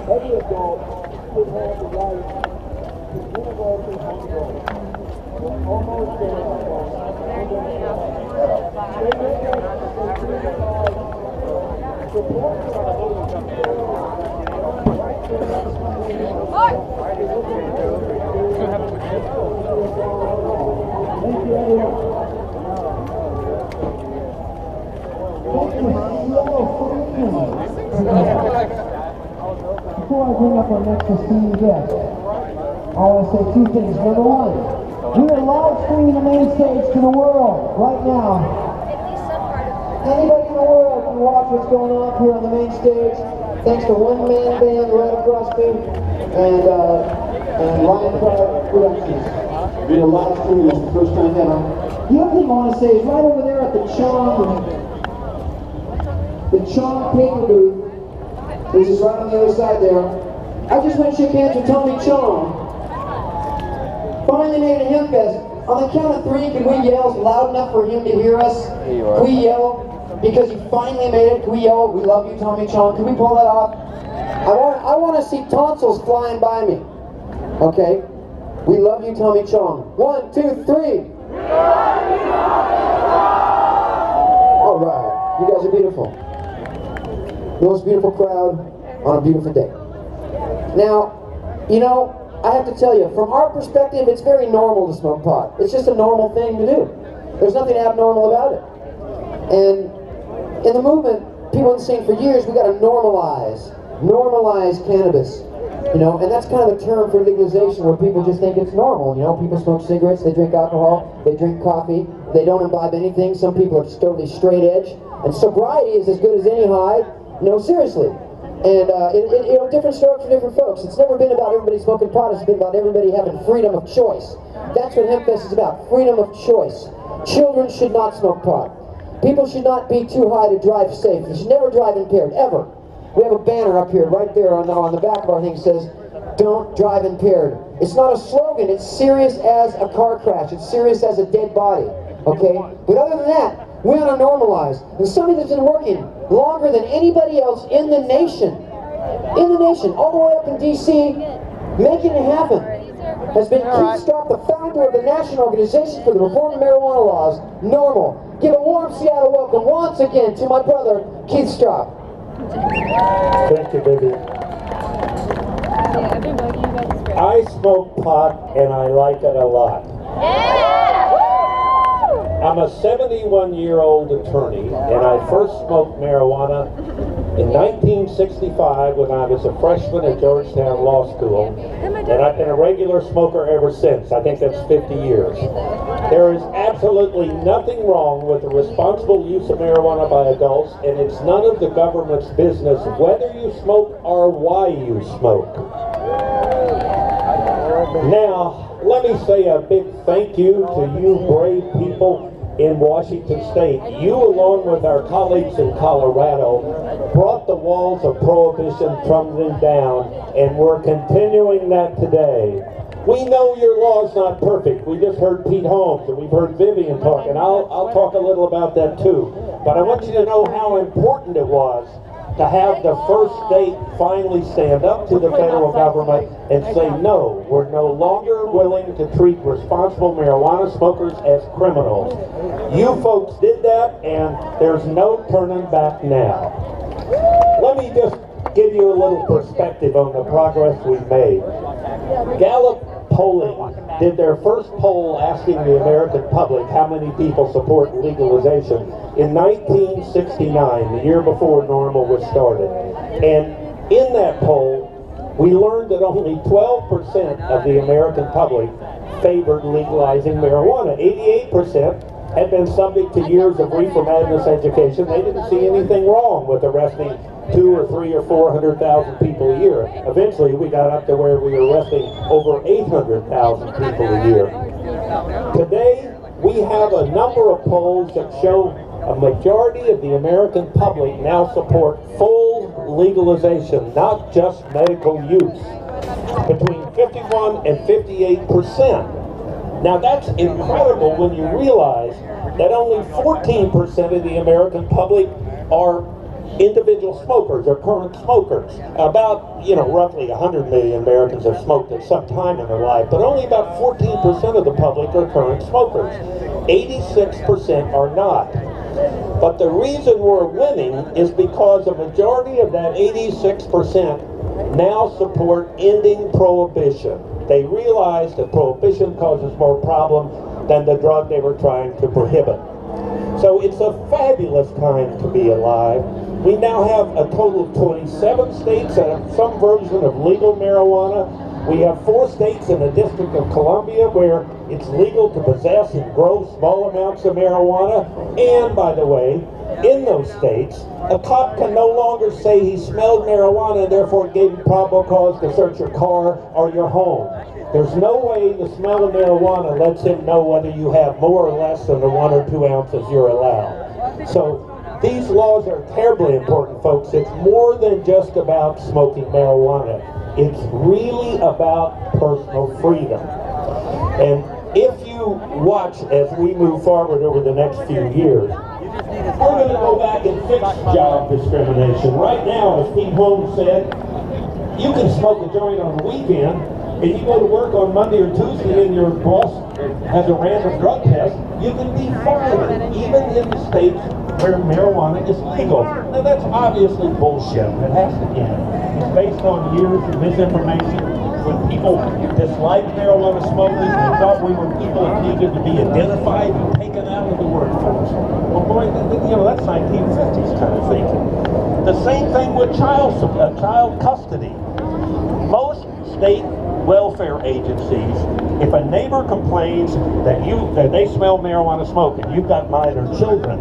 Every adult should have the right to universal control. Almost Before I bring up our next esteemed guest, I want to say two things. Number one, we are live streaming the main stage to the world right now. Anybody in the world can watch what's going on here on the main stage, thanks to One Man Band right across me and Lion Pride Productions. We are live streaming this the first time ever. The other thing I want to say is right over there at the Chong paper booth, which is right on the other side there. I just went and shook hands with Tommy Chong. Finally made it to Hempfest. On the count of three, can we yell loud enough for him to hear us? Can we yell? Because he finally made it. Can we yell, "We love you, Tommy Chong"? Can we pull that off? I want to see tonsils flying by me. Okay? We love you, Tommy Chong. 1, 2, 3. All right. You guys are beautiful. The most beautiful crowd on a beautiful day. Now, you know, I have to tell you, from our perspective, it's very normal to smoke pot. It's just a normal thing to do. There's nothing abnormal about it. And in the movement, people have been saying for years, we got to normalize cannabis. You know, and that's kind of a term for legalization where people just think it's normal. You know, people smoke cigarettes, they drink alcohol, they drink coffee, they don't imbibe anything. Some people are just totally straight edge. And sobriety is as good as any high. No, seriously. And you know, different strokes for different folks. It's never been about everybody smoking pot. It's been about everybody having freedom of choice. That's what Hempfest is about, freedom of choice. Children should not smoke pot. People should not be too high to drive safe. They should never drive impaired, ever. We have a banner up here, right there on the back of our thing, says, "Don't drive impaired." It's not a slogan. It's serious as a car crash. It's serious as a dead body. Okay? But other than that, we ought to normalize. And somebody that's been working longer than anybody else in the nation, all the way up in D.C., making it happen, has been Keith Stropp, the founder of the National Organization for the Reform of Marijuana Laws, NORML. Give a warm Seattle welcome once again to my brother, Keith Stropp. Thank you, baby. I smoke pot and I like it a lot. I'm a 71-year-old attorney, and I first smoked marijuana in 1965 when I was a freshman at Georgetown Law School, and I've been a regular smoker ever since. I think that's 50 years. There is absolutely nothing wrong with the responsible use of marijuana by adults, and it's none of the government's business whether you smoke or why you smoke. Now, let me say a big thank you to you brave people in Washington State. You, along with our colleagues in Colorado, brought the walls of prohibition tumbling down, and we're continuing that today. We know your law's not perfect. We just heard Pete Holmes, and we've heard Vivian talk, and I'll talk a little about that too. But I want you to know how important it was to have the first state finally stand up to the federal government and say, no, we're no longer willing to treat responsible marijuana smokers as criminals. You folks did that, and there's no turning back now. Let me just give you a little perspective on the progress we've made. Gallup polling did their first poll asking the American public how many people support legalization in 1969, the year before NORML was started. And in that poll, we learned that only 12% of the American public favored legalizing marijuana. 88% had been subject to years of reefer madness education, they didn't see anything wrong with arresting 200,000 or 300,000 or 400,000 people a year. Eventually, we got up to where we were arresting over 800,000 people a year. Today, we have a number of polls that show a majority of the American public now support full legalization, not just medical use, between 51 and 58%. Now that's incredible when you realize that only 14% of the American public are individual smokers or current smokers. About, roughly 100 million Americans have smoked at some time in their life, but only about 14% of the public are current smokers. 86% are not. But the reason we're winning is because a majority of that 86% now support ending prohibition. They realize that prohibition causes more problem than the drug they were trying to prohibit. So it's a fabulous time to be alive. We now have a total of 27 states that have some version of legal marijuana. We have 4 states in the District of Columbia where it's legal to possess and grow small amounts of marijuana. And by the way, in those states, a cop can no longer say he smelled marijuana and therefore gave him probable cause to search your car or your home. There's no way the smell of marijuana lets him know whether you have more or less than the 1 or 2 ounces you're allowed. So these laws are terribly important, folks. It's more than just about smoking marijuana. It's really about personal freedom. And if you watch as we move forward over the next few years, we're going to go back and fix job discrimination. Right now, as Pete Holmes said, you can smoke a joint on the weekend. If you go to work on Monday or Tuesday and your boss has a random drug test, you can be fired, even in the states where marijuana is legal. Now that's obviously bullshit. It has to end. It's based on years of misinformation. When people disliked marijuana smokers, they thought we were people that needed to be identified and taken out of the workforce. Well, boy, that's 1950s kind of thinking. The same thing with child custody. Most state welfare agencies, if a neighbor complains that they smell marijuana smoke and you've got minor children,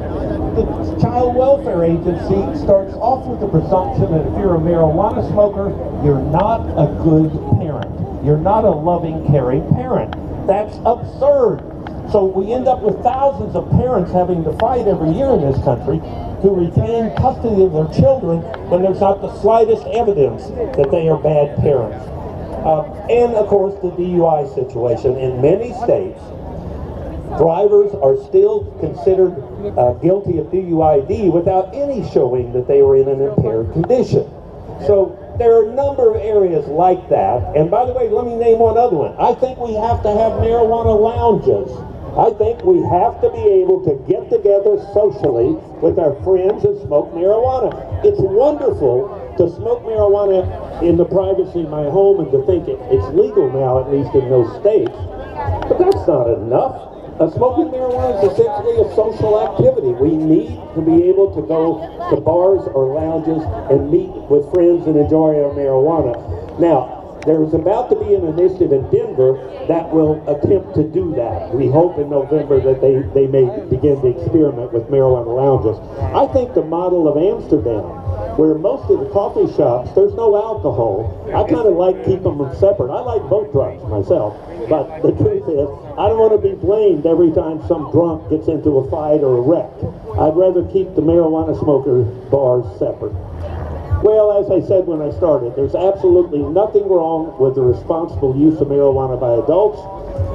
the child welfare agency starts off with the presumption that if you're a marijuana smoker, you're not a good parent. You're not a loving, caring parent. That's absurd. So we end up with thousands of parents having to fight every year in this country to retain custody of their children when there's not the slightest evidence that they are bad parents. And of course the DUI situation. In many states, drivers are still considered guilty of DUID without any showing that they were in an impaired condition. So there are a number of areas like that. And by the way, let me name one other one. I think we have to have marijuana lounges. I think we have to be able to get together socially with our friends and smoke marijuana. It's wonderful to smoke marijuana in the privacy of my home and to think it's legal now, at least in those states. But that's not enough. Smoking marijuana is essentially a social activity. We need to be able to go to bars or lounges and meet with friends and enjoy our marijuana. Now, there's about to be an initiative in Denver that will attempt to do that. We hope in November that they may begin to experiment with marijuana lounges. I think the model of Amsterdam, where most of the coffee shops, there's no alcohol. I kind of like keeping them separate. I like both drugs myself, but the truth is, I don't want to be blamed every time some drunk gets into a fight or a wreck. I'd rather keep the marijuana smoker bars separate. Well, as I said when I started, there's absolutely nothing wrong with the responsible use of marijuana by adults,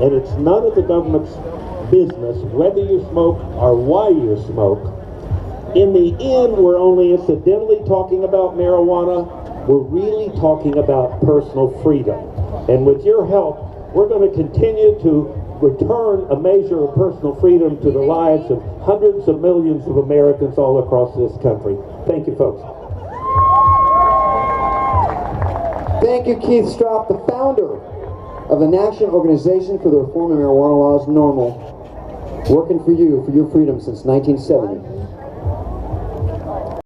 and it's none of the government's business whether you smoke or why you smoke. In the end, we're only incidentally talking about marijuana. We're really talking about personal freedom. And with your help, we're going to continue to return a measure of personal freedom to the lives of hundreds of millions of Americans all across this country. Thank you, folks. Thank you, Keith Stropp, the founder of the National Organization for the Reform of Marijuana Laws, NORML, working for you, for your freedom since 1970.